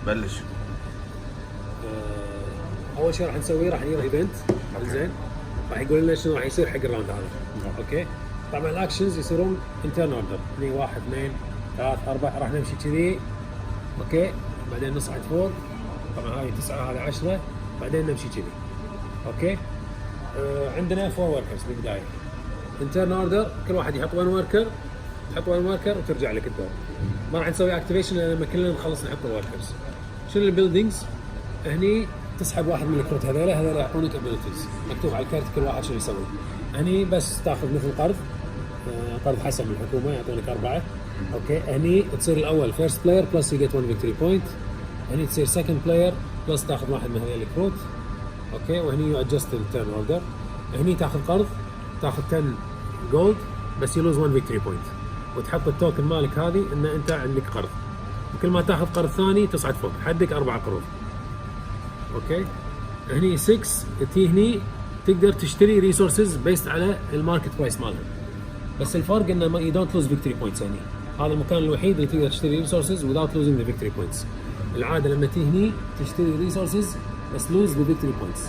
بلش. اول شيء راح نسويه راح ندير ايفنت زين، راح يقول لنا شنو راح يصير حق الراوند هذا. اوكي طبعا الاكشنز يصيرون انترن اوردر، 1 2 3 4 راح نمشي كذي. اوكي بعدين نصعد فوق، طبعا هاي 9 هذا 10 بعدين نمشي كذي. اوكي عندنا 4 وركرز بالبدايه انترن اوردر، كل واحد يحط 1 وركر، تحط 1 وركر وترجع لك الدور. ما راح نسوي اكتيفيشن لما كلنا نخلص نحط الوركرز. شنو البيلدينجز؟ هني تسحب واحد من الكروت هذول يعطونك ابيلتيز مكتوب على الكارت كل واحد شو يسوي. هني بس تاخذ مثل قرض، قرض حسن من الحكومه يعطونك 4. اوكي هني تصير الاول فيرست بلاير بلس يو جيت 1 فيكتوري بوينت، هني تصير سكند بلاير بلس تاخذ واحد من هذول الكروت. اوكي وهني يو ادجست التيرن اوردر، هني تاخذ قرض تاخذ 10 جولد بس يلوز 1 فيكتوري بوينت، وتحط التوكن مالك هذه ان انت عندك قرض، وكل ما تاخذ قرض ثاني تصعد فوق، حدك 4 قروض. اوكي هني 6 تي هني تقدر تشتري ريسورسز بيست على الماركت برايس مالها، بس الفرق انه يو دونت لوز فيكتوري بوينتس. هني هذا المكان الوحيد اللي تقدر تشتري ريسورسز without losing the victory points. العاده لما تي هني تشتري ريسورسز بس لوز بالفيكتوري بوينتس.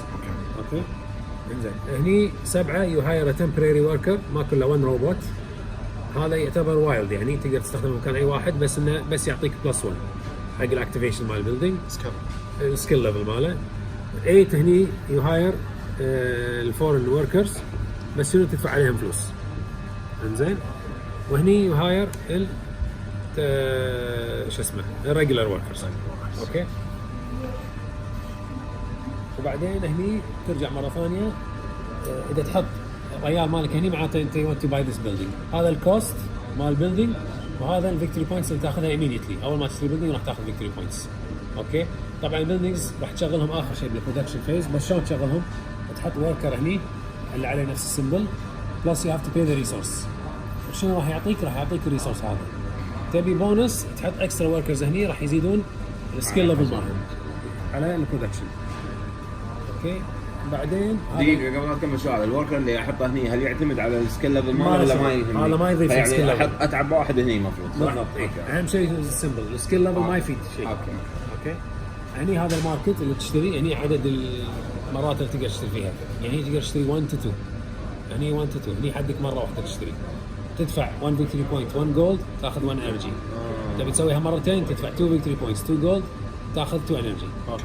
اوكي انزين هني 7 يو هاير تمبرري وركر، ما كله 1 روبوت، هذا يعتبر وايلد يعني تقدر تستخدمه مكان اي واحد، بس انه بس يعطيك بلس 1 حق الاكتيفيشن مال البيلدينج، السكيل ليفل ماله. 8 هني يو هاير الفورن وركرز بس شنو تدفع عليهم فلوس. انزين وهني يو هاير شو اسمه الريجولار وركرز. اوكي وبعدين هني ترجع مره ثانيه اذا تحط ريال مالك هني معناته انت يو تو باي ذيس بيلدينج، هذا الكوست مال البيلدينج وهذا الفيكتوري بوينتس اللي تاخذها ايميديتلي اول ما تشتري بيلدينج راح تاخذ فيكتوري بوينتس. اوكي طبعا البيلدينجز راح تشغلهم اخر شيء بالبرودكشن فيز، بس شلون تشغلهم؟ تحط وركر هني اللي عليه نفس السيمبل بلس يو هاف تو باي ذا ريسورس. شنو راح يعطيك؟ راح يعطيك الريسورس هذا. تبي بونس تحط اكسترا وركرز هني راح يزيدون السكيل ليفل مالهم على البرودكشن. اوكي بعدين دقيقة قبل ما تكمل سؤال، الوركر اللي احطه هني هل يعتمد على السكيل ليفل ماله ولا ما يهمني؟ هذا ما يضيف يعني السكيل ليفل، اتعب واحد هني المفروض بالضبط. اهم شيء السيمبل، السكيل ليفل ما يفيد شيء. اوكي هني هذا الماركت اللي تشتري، هني عدد المرات اللي تقدر تشتري فيها، يعني تقدر تشتري 1 to 2، هني 1 to 2، هني حدك مره واحده تشتري، تدفع 1 فيكتوري بوينت 1 جولد تاخذ 1 انرجي. تبي تسويها مرتين تدفع 2 فيكتوري بوينتس 2 جولد تاخذ 2 انرجي. اوكي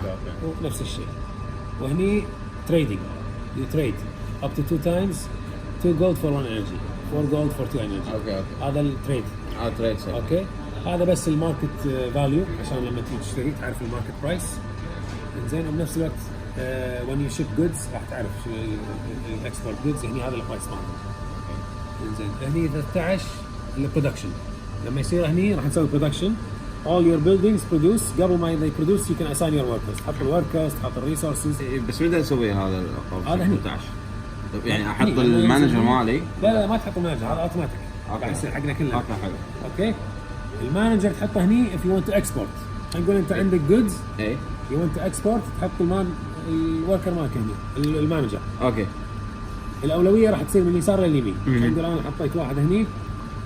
نفس الشيء. وهني تريدنج، يو تريد up to 2 times 2 gold for 1 energy 4 gold for 2 energy. اوكي هذا التريد. تريد اوكي هذا بس الماركت فاليو عشان لما تيجي تشتري تعرف الماركت برايس. زين وبنفس الوقت when you ship goods راح تعرف شو الاكسبورت جودز، هني هذا البرايس مالهم. زين هني 13 البرودكشن، لما يصير هني راح نسوي برودكشن all your buildings produce، قبل ما they produce you can assign your workers، تحط الوركرز تحط الريسورسز. بس متى نسوي هذا؟ هذا هني 13 يعني احط المانجر مالي؟ لا ما تحط المانجر، هذا اوتوماتيك راح يصير حقنا كلنا. اوكي حلو. اوكي المانجر تحطه هني if you want to export، نقول انت عندك جودز ايه you want to export تحط الوركر مالك هني المانجر. اوكي الاولويه راح تصير من اليسار لليمين، نقول انا حطيت واحد هني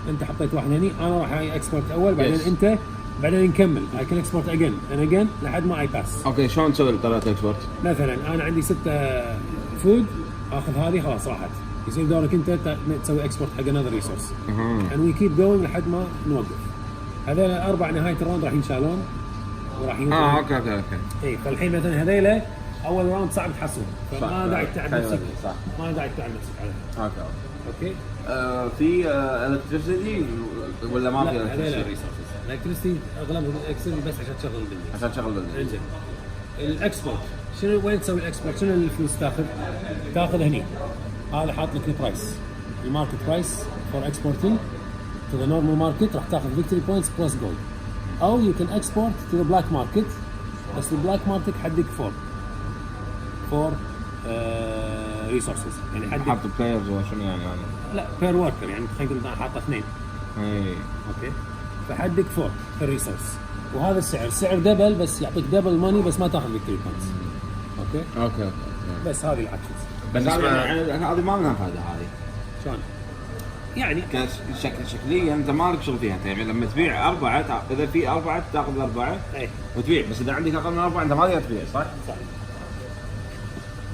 انت حطيت واحد هني، انا راح اكسبورت اول بعدين انت بعدين نكمل I can export again and again لحد ما I pass. اوكي شلون نسوي طريقه اكسبورت؟ مثلا انا عندي 6 فود اخذ هذه خلاص راحت، يصير دورك انت تسوي اكسبورت حق another resource and we keep going لحد ما نوقف. هذول 4 نهايه الراوند راح ينشالون وراح اوكي اي فالحين مثلا هذيلا اول راوند صعب تحصلهم، فما داعي تتعب نفسك، ما داعي تتعب نفسك عليها. اوكي في الكتريسيتي ولا ما في الكتريسيتي؟ الكتريسيتي اغلبهم الكتريسيتي بس عشان تشغل البلدية. عشان تشغل البلدية. انزين الاكسبورت شنو وين تسوي الاكسبورت؟ شنو الفلوس تاخذ هني، هذا حاط لك البرايس الماركت برايس فور اكسبورتنج تو ذا نورمال ماركت، راح تاخذ فيكتوري بوينتس بلس جولد، او يو كان اكسبورت تو ذا بلاك ماركت، بس البلاك ماركت حدك فور ريسورسز، يعني حدك حاط بلايرز وشنو يعني لا بير وركر، يعني خلينا نقول انا حاطه 2. اوكي فحدك 4 في الريسورس، وهذا السعر دبل بس يعطيك دبل ماني بس ما تاخذ فيكتوري بوينتس. اوكي بس هذه الاكشنز. بس هذه ما لها فائده هذه. شلون؟ يعني شكليا انت ما لك شغل فيها انت، يعني لما تبيع 4 اذا في 4 تاخذ 4 اي وتبيع، بس اذا عندك اقل من 4 انت ما تقدر تبيع، صح؟ صح.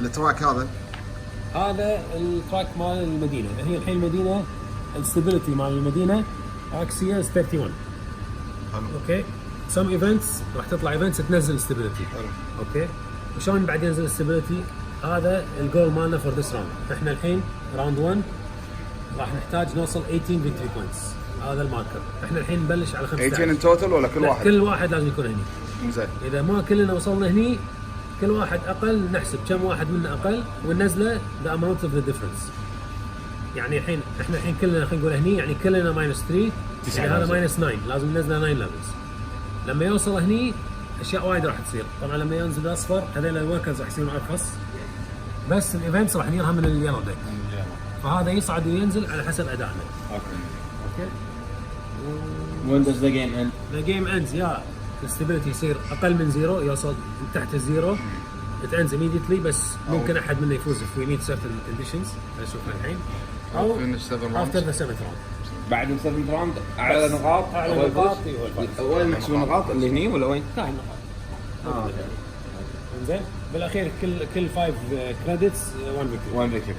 التراك هذا التراك مال المدينه، هي الحين المدينه الستابيليتي مال المدينه اكسيوس 31. حلو. اوكي سم ايفنتس راح تطلع ايفنتس تنزل الستابيليتي. حلو. اوكي وشلون بعد ينزل الستابيليتي؟ هذا الجول مالنا فور ذس راوند. احنا الحين راوند 1 راح نحتاج نوصل 18 فيكتوري بوينتس، هذا الماركر. احنا الحين نبلش على 15. 18 ان توتال ولا كل لا، واحد؟ كل واحد لازم يكون هني. زين. اذا ما كلنا وصلنا هني كل واحد اقل نحسب كم واحد منا اقل وننزله ذا اماونت اوف ذا ديفرنس. يعني الحين احنا الحين كلنا خلينا نقول هني يعني كلنا ماينس 3 يعني هذا ماينس 9 لازم ننزله 9 ليفلز. لما يوصل هني اشياء وايد راح تصير. طبعا لما ينزل الاصفر هذول الوركرز راح يصيرون ارخص، بس الايفنتس راح نديرها من اليلو ديك، فهذا يصعد وينزل على حسب ادائنا. اوكي When does the game end? The game ends يا الستابيليتي يصير اقل من زيرو، يوصل تحت الزيرو it ends immediately، بس ممكن احد منا يفوز if we meet certain conditions نشوفها الحين، او finish 7 rounds. after the 7th round. بعد ال 7 راوند اعلى نقاط اعلى هو نقاط الفوز؟ هو الفائز. وين محسوب النقاط اللي هني ولا وين؟ انتهى النقاط. زين بالاخير كل 5 كريدتس 1 فيكتوري. 1 فيكتوري.